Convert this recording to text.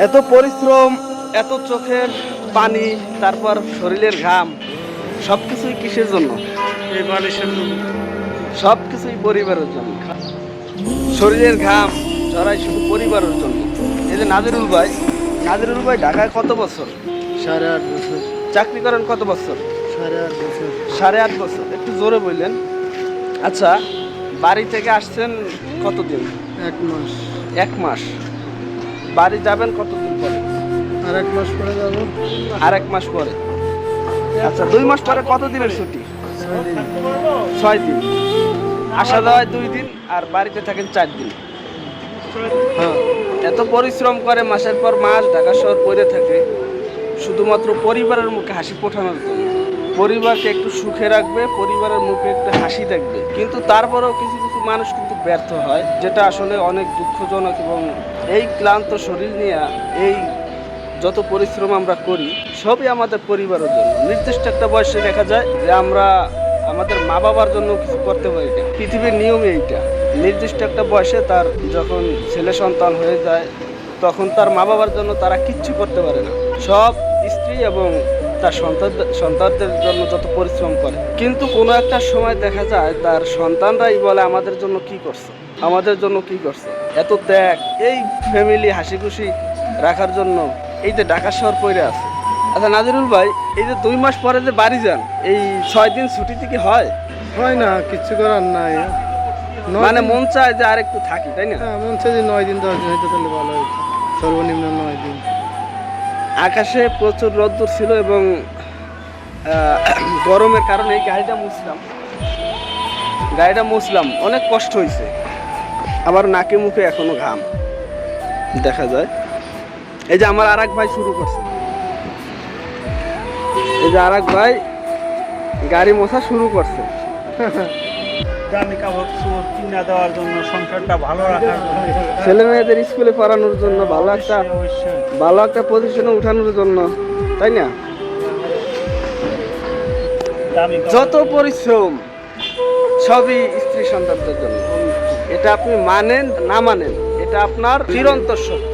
এত পরিশ্রম, এত চোখের পানি, তারপর শরীরের ঘাম, সবকিছুই কিসের জন্য? এই বালিশের জন্য। সবকিছুই পরিবারের জন্য। শরীরের ঘাম ঝরাই শুধু পরিবারের জন্য। এই যে নাজিরুল ভাই ঢাকায় কত বছর? 8.5 বছর। চাকরি করেন কত বছর? 8.5 বছর। 8.5 বছর। একটু জোরে বললেন। আচ্ছা, বাড়ি থেকে আসছেন কতদিন? 1 মাস। 1 মাস। বাড়ি যাবেন কতদিন পরে? আর 1 মাস পরে যাবো। আর 1 মাস পরে। আচ্ছা, 2 মাস পরে কত দিনের ছুটি? 6 দিন। 6 দিন। আসা যাওয়ায় 2 দিন আর বাড়িতে থাকেন 4 দিন। হ্যাঁ। এত পরিশ্রম করে মাসের পর মাস ঢাকা শহর পড়ে থাকে শুধুমাত্র পরিবারের মুখে হাসি ফোটানোর জন্য। পরিবারকে একটু সুখে রাখবে, পরিবারের মুখে একটু হাসি দেখবে, কিন্তু তারপরেও কিছু কিছু মানুষ কিন্তু ব্যর্থ হয়, যেটা আসলে অনেক দুঃখজনক। এবং এই ক্লান্ত শরীর নিয়ে এই যত পরিশ্রম আমরা করি সবই আমাদের পরিবারের জন্য। নির্দিষ্ট একটা বয়সে দেখা যায় যে আমরা আমাদের মা বাবার জন্য কিছু করতে পারি না। পৃথিবীর নিয়ম এইটা, নির্দিষ্ট একটা বয়সে তার যখন ছেলে সন্তান হয়ে যায় তখন তার মা বাবার জন্য তারা কিচ্ছু করতে পারে না। সব স্ত্রী এবং তার সন্তানদের জন্য যত পরিশ্রম করে, কিন্তু কোনো একটা সময় দেখা যায় তার সন্তানরাই বলে আমাদের জন্য কি করছে, আমাদের জন্য কি করছে। এত ত্যাগ এই ফ্যামিলি হাসি খুশি রাখার জন্য এই যে ঢাকা শহর পড়ে আছে। আচ্ছা নাজিরুল ভাই, এই যে 2 মাস পরে যে বাড়ি যান, এই 6 দিন ছুটিতে কি হয়? হয় না, কিচ্ছু করার নাই। মানে মন চায় যে আর একটু থাকি, তাই না? হ্যাঁ, মন চাই যে 9 দিন 10 দিন হইতে তাহলে ভালো হইতো। সর্বনিম্ন 9 দিন। আকাশে প্রচুর রোদ্দুর ছিল এবং গরমের কারণে এই গাড়িটা মুছলাম, অনেক কষ্ট হয়েছে। আবার নাকে মুখে এখনো ঘাম দেখা যায়। এই যে আমার আরেক ভাই শুরু করছে, এই যে আরেক ভাই গাড়ি মোছা শুরু করছে। দামি কাপড় চোপড় কিনা দেওয়ার জন্য, সংসারটা ভালো রাখার জন্য, ছেলে মেয়েদের স্কুলে পড়ানোর জন্য, ভালো একটা পজিশনে উঠানোর জন্য, তাই না? যত পরিশ্রম সবই স্ত্রী সন্তানদের জন্য। এটা আপনি মানেন না মানেন, এটা আপনার চিরন্তর সত্য।